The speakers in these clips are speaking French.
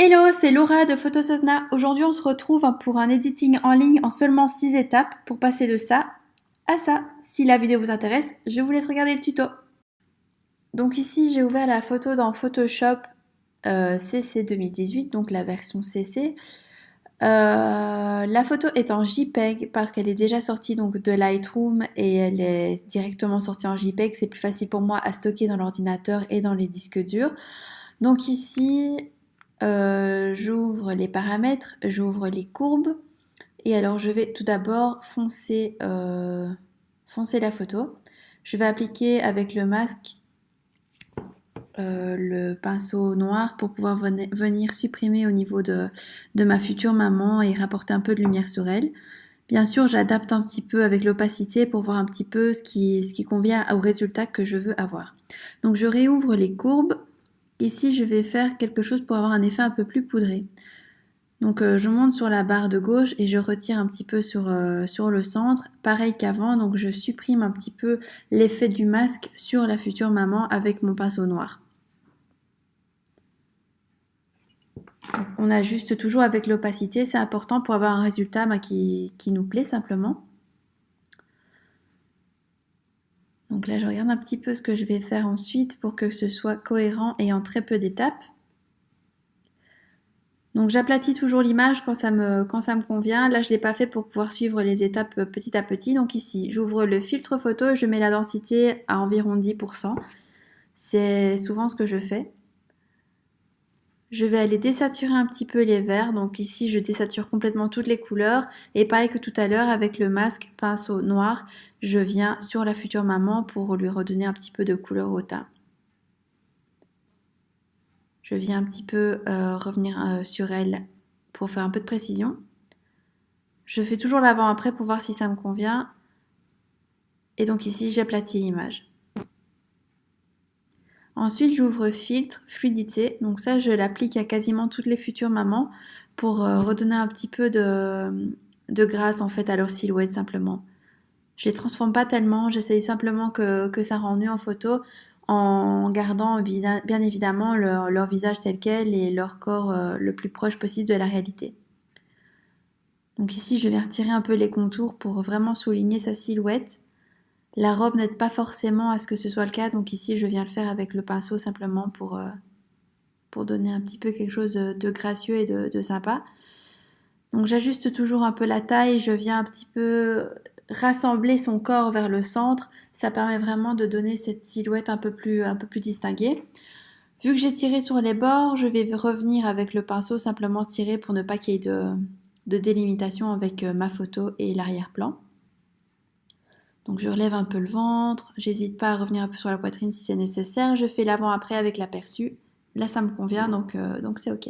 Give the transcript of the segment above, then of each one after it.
Hello, c'est Laura de Photosozna. Aujourd'hui, on se retrouve pour un editing en ligne en seulement 6 étapes pour passer de ça à ça. Si la vidéo vous intéresse, je vous laisse regarder le tuto. Donc ici, j'ai ouvert la photo dans Photoshop CC 2018, donc la version CC. La photo est en JPEG parce qu'elle est déjà sortie donc de Lightroom et elle est directement sortie en JPEG. C'est plus facile pour moi à stocker dans l'ordinateur et dans les disques durs. Donc ici, j'ouvre les paramètres, j'ouvre les courbes et alors je vais tout d'abord foncer la photo. Je vais appliquer avec le masque le pinceau noir pour pouvoir venir supprimer au niveau de ma future maman et rapporter un peu de lumière sur elle. Bien sûr, j'adapte un petit peu avec l'opacité pour voir un petit peu ce qui convient au résultat que je veux avoir. Donc je réouvre les courbes. Ici, je vais faire quelque chose pour avoir un effet un peu plus poudré. Donc je monte sur la barre de gauche et je retire un petit peu sur le centre. Pareil qu'avant, donc je supprime un petit peu l'effet du masque sur la future maman avec mon pinceau noir. On ajuste toujours avec l'opacité, c'est important pour avoir un résultat qui nous plaît simplement. Donc là, je regarde un petit peu ce que je vais faire ensuite pour que ce soit cohérent et en très peu d'étapes. Donc j'aplatis toujours l'image quand ça me convient. Là, je ne l'ai pas fait pour pouvoir suivre les étapes petit à petit. Donc ici, j'ouvre le filtre photo, je mets la densité à environ 10%. C'est souvent ce que je fais. Je vais aller désaturer un petit peu les verts. Donc ici, je désature complètement toutes les couleurs. Et pareil que tout à l'heure, avec le masque pinceau noir, je viens sur la future maman pour lui redonner un petit peu de couleur au teint. Je viens un petit peu revenir sur elle pour faire un peu de précision. Je fais toujours l'avant-après pour voir si ça me convient. Et donc ici, j'aplatis l'image. Ensuite, j'ouvre filtre, fluidité. Donc ça, je l'applique à quasiment toutes les futures mamans pour redonner un petit peu de grâce en fait à leur silhouette simplement. Je les transforme pas tellement, j'essaye simplement que ça rende mieux en photo en gardant bien évidemment leur visage tel quel et leur corps le plus proche possible de la réalité. Donc ici, je vais retirer un peu les contours pour vraiment souligner sa silhouette. La robe n'aide pas forcément à ce que ce soit le cas, donc ici, je viens le faire avec le pinceau simplement pour donner un petit peu quelque chose de gracieux et de sympa. Donc j'ajuste toujours un peu la taille, je viens un petit peu rassembler son corps vers le centre. Ça permet vraiment de donner cette silhouette un peu plus distinguée. Vu que j'ai tiré sur les bords, je vais revenir avec le pinceau, simplement tirer pour ne pas qu'il y ait de délimitation avec ma photo et l'arrière-plan. Donc je relève un peu le ventre, j'hésite pas à revenir un peu sur la poitrine si c'est nécessaire. Je fais l'avant-après avec l'aperçu. Là ça me convient, donc c'est ok.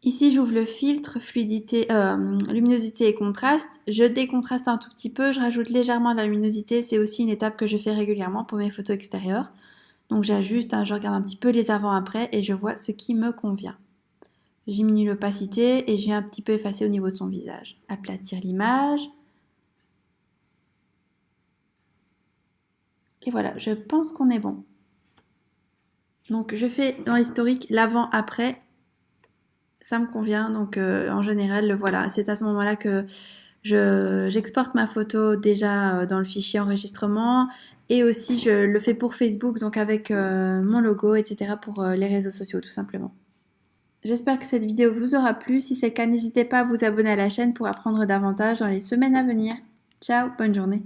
Ici, j'ouvre le filtre fluidité, luminosité et contraste. Je décontraste un tout petit peu, je rajoute légèrement de la luminosité. C'est aussi une étape que je fais régulièrement pour mes photos extérieures. Donc j'ajuste, je regarde un petit peu les avant-après et je vois ce qui me convient. Je diminue l'opacité et je viens un petit peu effacer au niveau de son visage. Aplatir l'image. Et voilà, je pense qu'on est bon. Donc je fais dans l'historique l'avant-après. Ça me convient, donc en général, voilà, c'est à ce moment-là que j'exporte ma photo déjà dans le fichier enregistrement et aussi je le fais pour Facebook, donc avec mon logo, etc. pour les réseaux sociaux tout simplement. J'espère que cette vidéo vous aura plu. Si c'est le cas, n'hésitez pas à vous abonner à la chaîne pour apprendre davantage dans les semaines à venir. Ciao, bonne journée.